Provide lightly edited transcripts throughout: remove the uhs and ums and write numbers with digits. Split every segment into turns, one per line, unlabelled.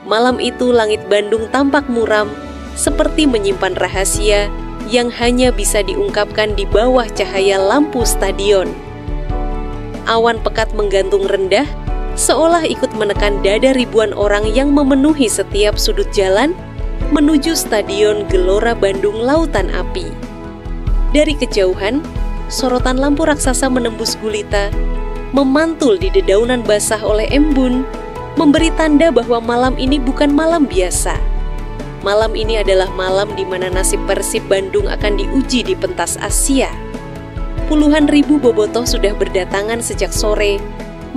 Malam itu langit Bandung tampak muram, seperti menyimpan rahasia yang hanya bisa diungkapkan di bawah cahaya lampu stadion. Awan pekat menggantung rendah, seolah ikut menekan dada ribuan orang yang memenuhi setiap sudut jalan menuju Stadion Gelora Bandung Lautan Api. Dari kejauhan, sorotan lampu raksasa menembus gulita, memantul di dedaunan basah oleh embun, memberi tanda bahwa malam ini bukan malam biasa. Malam ini adalah malam di mana nasib Persib Bandung akan diuji di pentas Asia. Puluhan ribu bobotoh sudah berdatangan sejak sore,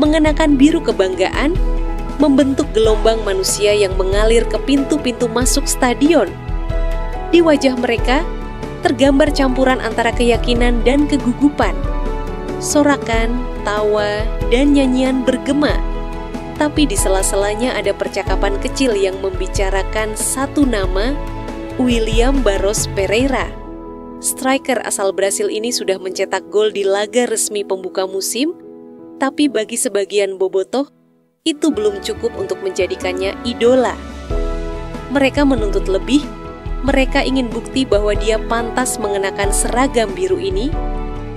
mengenakan biru kebanggaan, membentuk gelombang manusia yang mengalir ke pintu-pintu masuk stadion. Di wajah mereka, tergambar campuran antara keyakinan dan kegugupan. Sorakan, tawa, dan nyanyian bergema. Tapi di sela-selanya ada percakapan kecil yang membicarakan satu nama, William Barros Pereira. Striker asal Brasil ini sudah mencetak gol di laga resmi pembuka musim, tapi bagi sebagian bobotoh, itu belum cukup untuk menjadikannya idola. Mereka menuntut lebih, mereka ingin bukti bahwa dia pantas mengenakan seragam biru ini,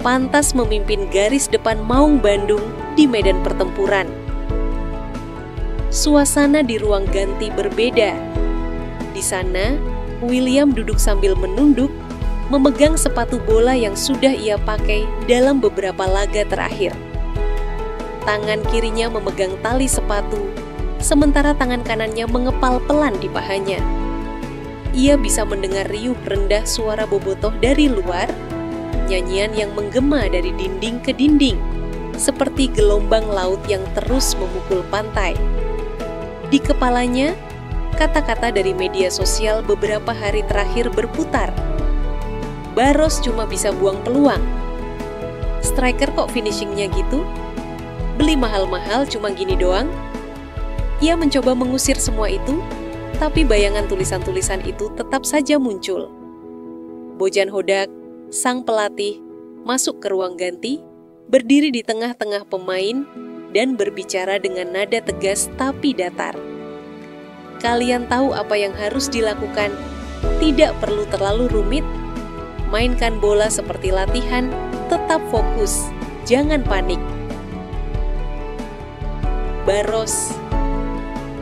pantas memimpin garis depan Maung Bandung di medan pertempuran. Suasana di ruang ganti berbeda. Di sana, William duduk sambil menunduk, memegang sepatu bola yang sudah ia pakai dalam beberapa laga terakhir. Tangan kirinya memegang tali sepatu, sementara tangan kanannya mengepal pelan di pahanya. Ia bisa mendengar riuh rendah suara bobotoh dari luar, nyanyian yang menggema dari dinding ke dinding, seperti gelombang laut yang terus memukul pantai. Di kepalanya, kata-kata dari media sosial beberapa hari terakhir berputar. Barros cuma bisa buang peluang. Striker kok finishingnya gitu? Beli mahal-mahal cuma gini doang? Ia mencoba mengusir semua itu, tapi bayangan tulisan-tulisan itu tetap saja muncul. Bojan Hodak, sang pelatih, masuk ke ruang ganti, berdiri di tengah-tengah pemain, dan berbicara dengan nada tegas tapi datar. Kalian tahu apa yang harus dilakukan, tidak perlu terlalu rumit. Mainkan bola seperti latihan, tetap fokus, jangan panik. Barros.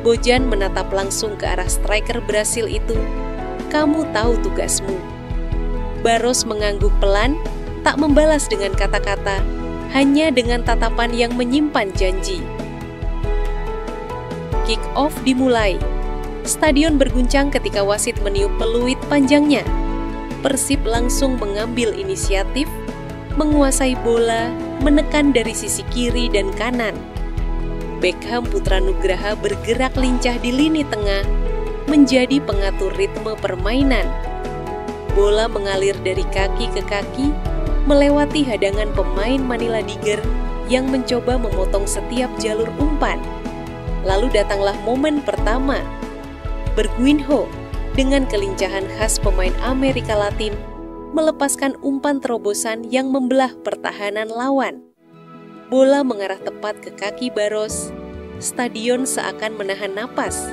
Bojan menatap langsung ke arah striker Brasil itu. Kamu tahu tugasmu. Barros mengangguk pelan, tak membalas dengan kata-kata, hanya dengan tatapan yang menyimpan janji. Kick off dimulai. Stadion berguncang ketika wasit meniup peluit panjangnya. Persib langsung mengambil inisiatif, menguasai bola, menekan dari sisi kiri dan kanan. Beckham Putra Nugraha bergerak lincah di lini tengah, menjadi pengatur ritme permainan. Bola mengalir dari kaki ke kaki, melewati hadangan pemain Manila Tiger yang mencoba memotong setiap jalur umpan. Lalu datanglah momen pertama. Berguinho dengan kelincahan khas pemain Amerika Latin, melepaskan umpan terobosan yang membelah pertahanan lawan. Bola mengarah tepat ke kaki Barros. Stadion seakan menahan napas.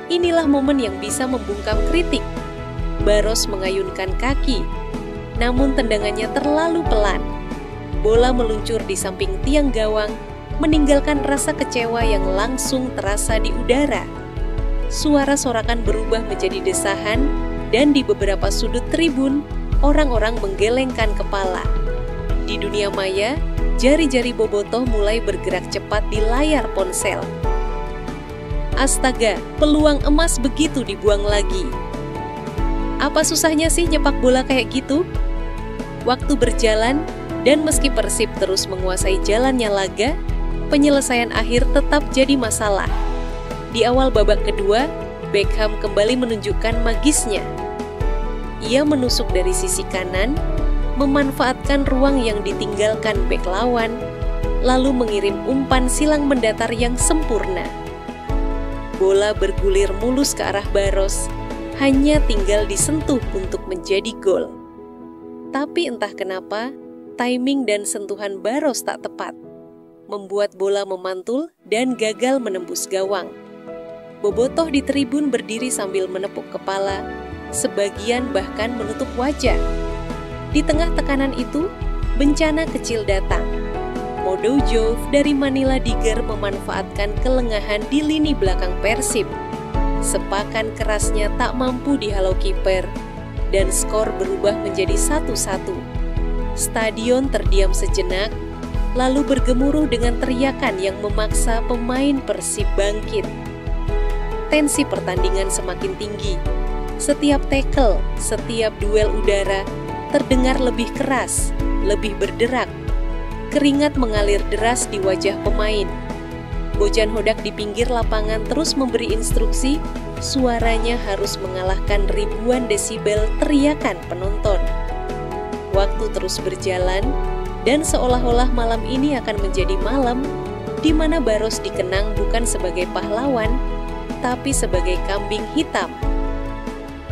Inilah momen yang bisa membungkam kritik. Barros mengayunkan kaki, namun tendangannya terlalu pelan. Bola meluncur di samping tiang gawang, meninggalkan rasa kecewa yang langsung terasa di udara. Suara sorakan berubah menjadi desahan, dan di beberapa sudut tribun, orang-orang menggelengkan kepala. Di dunia maya, jari-jari bobotoh mulai bergerak cepat di layar ponsel. Astaga, peluang emas begitu dibuang lagi. Apa susahnya sih nyepak bola kayak gitu? Waktu berjalan, dan meski Persib terus menguasai jalannya laga, penyelesaian akhir tetap jadi masalah. Di awal babak kedua, Beckham kembali menunjukkan magisnya. Ia menusuk dari sisi kanan, memanfaatkan ruang yang ditinggalkan bek lawan, lalu mengirim umpan silang mendatar yang sempurna. Bola bergulir mulus ke arah Barros, hanya tinggal disentuh untuk menjadi gol. Tapi entah kenapa, timing dan sentuhan Barros tak tepat, membuat bola memantul dan gagal menembus gawang. Bobotoh di tribun berdiri sambil menepuk kepala, sebagian bahkan menutup wajah. Di tengah tekanan itu, bencana kecil datang. Modou dari Manila Diger memanfaatkan kelengahan di lini belakang Persib. Sepakan kerasnya tak mampu dihalau kiper, dan skor berubah menjadi 1-1. Stadion terdiam sejenak, lalu bergemuruh dengan teriakan yang memaksa pemain Persib bangkit. Tensi pertandingan semakin tinggi. Setiap tackle, setiap duel udara terdengar lebih keras, lebih berderak. Keringat mengalir deras di wajah pemain. Bojan Hodak di pinggir lapangan terus memberi instruksi, suaranya harus mengalahkan ribuan desibel teriakan penonton. Waktu terus berjalan, dan seolah-olah malam ini akan menjadi malam di mana Barros dikenang bukan sebagai pahlawan, tapi sebagai kambing hitam.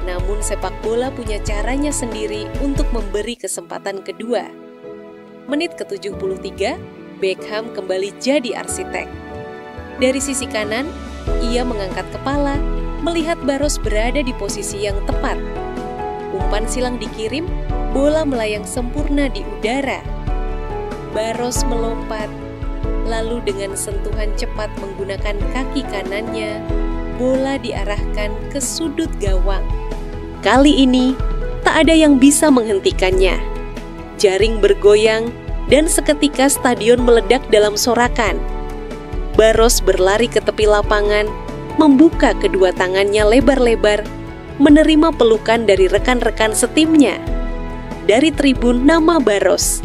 Namun sepak bola punya caranya sendiri untuk memberi kesempatan kedua. Menit ke-73, Beckham kembali jadi arsitek. Dari sisi kanan, ia mengangkat kepala, melihat Barros berada di posisi yang tepat. Umpan silang dikirim, bola melayang sempurna di udara. Barros melompat, lalu dengan sentuhan cepat menggunakan kaki kanannya, bola diarahkan ke sudut gawang. Kali ini, tak ada yang bisa menghentikannya. Jaring bergoyang, dan seketika stadion meledak dalam sorakan. Barros berlari ke tepi lapangan, membuka kedua tangannya lebar-lebar, menerima pelukan dari rekan-rekan setimnya. Dari tribun nama Barros,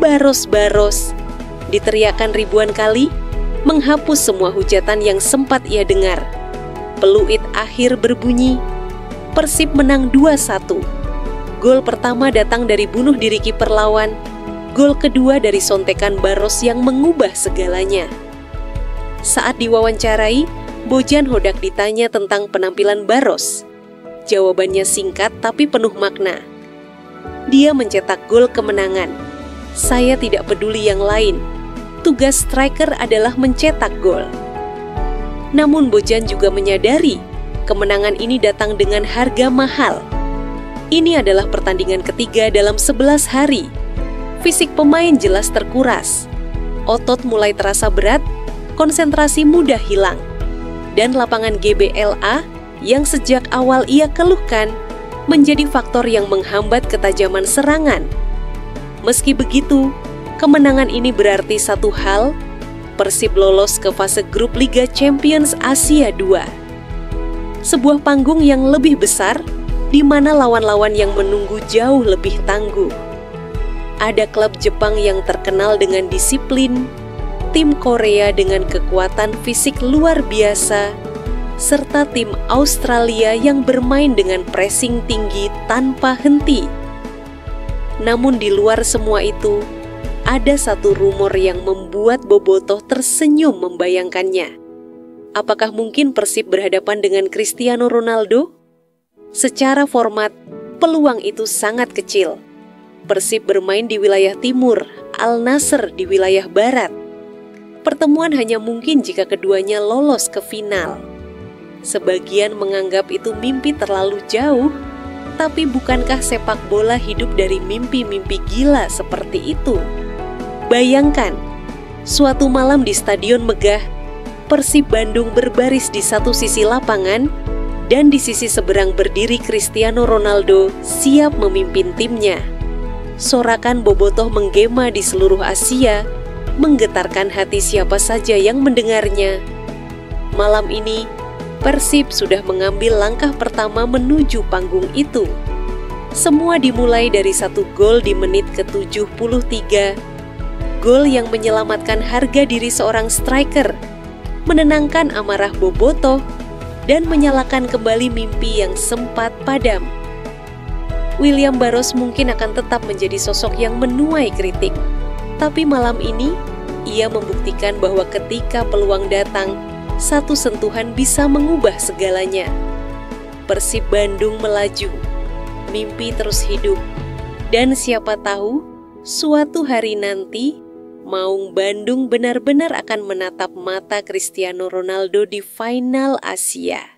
Barros, Barros, diteriakan ribuan kali, menghapus semua hujatan yang sempat ia dengar. Peluit akhir berbunyi, Persib menang 2-1. Gol pertama datang dari bunuh diri kiper lawan, gol kedua dari sontekan Barros yang mengubah segalanya. Saat diwawancarai, Bojan Hodak ditanya tentang penampilan Barros. Jawabannya singkat tapi penuh makna. Dia mencetak gol kemenangan. Saya tidak peduli yang lain. Tugas striker adalah mencetak gol. Namun Bojan juga menyadari kemenangan ini datang dengan harga mahal. Ini adalah pertandingan ketiga dalam 11 hari. Fisik pemain jelas terkuras. Otot mulai terasa berat, konsentrasi mudah hilang. Dan lapangan GBLA yang sejak awal ia keluhkan menjadi faktor yang menghambat ketajaman serangan. Meski begitu, kemenangan ini berarti satu hal, Persib lolos ke fase grup Liga Champions Asia 2. Sebuah panggung yang lebih besar, di mana lawan-lawan yang menunggu jauh lebih tangguh. Ada klub Jepang yang terkenal dengan disiplin, tim Korea dengan kekuatan fisik luar biasa, serta tim Australia yang bermain dengan pressing tinggi tanpa henti. Namun di luar semua itu, ada satu rumor yang membuat Bobotoh tersenyum membayangkannya. Apakah mungkin Persib berhadapan dengan Cristiano Ronaldo? Secara format, peluang itu sangat kecil. Persib bermain di wilayah timur, Al Nassr di wilayah barat. Pertemuan hanya mungkin jika keduanya lolos ke final. Sebagian menganggap itu mimpi terlalu jauh, tapi bukankah sepak bola hidup dari mimpi-mimpi gila seperti itu? Bayangkan, suatu malam di Stadion Megah, Persib Bandung berbaris di satu sisi lapangan, dan di sisi seberang berdiri Cristiano Ronaldo siap memimpin timnya. Sorakan Bobotoh menggema di seluruh Asia, menggetarkan hati siapa saja yang mendengarnya. Malam ini, Persib sudah mengambil langkah pertama menuju panggung itu. Semua dimulai dari satu gol di menit ke-73. Gol yang menyelamatkan harga diri seorang striker, menenangkan amarah Bobotoh, dan menyalakan kembali mimpi yang sempat padam. William Barros mungkin akan tetap menjadi sosok yang menuai kritik. Tapi malam ini, ia membuktikan bahwa ketika peluang datang, satu sentuhan bisa mengubah segalanya. Persib Bandung melaju, mimpi terus hidup, dan siapa tahu, suatu hari nanti, Maung Bandung benar-benar akan menatap mata Cristiano Ronaldo di final Asia.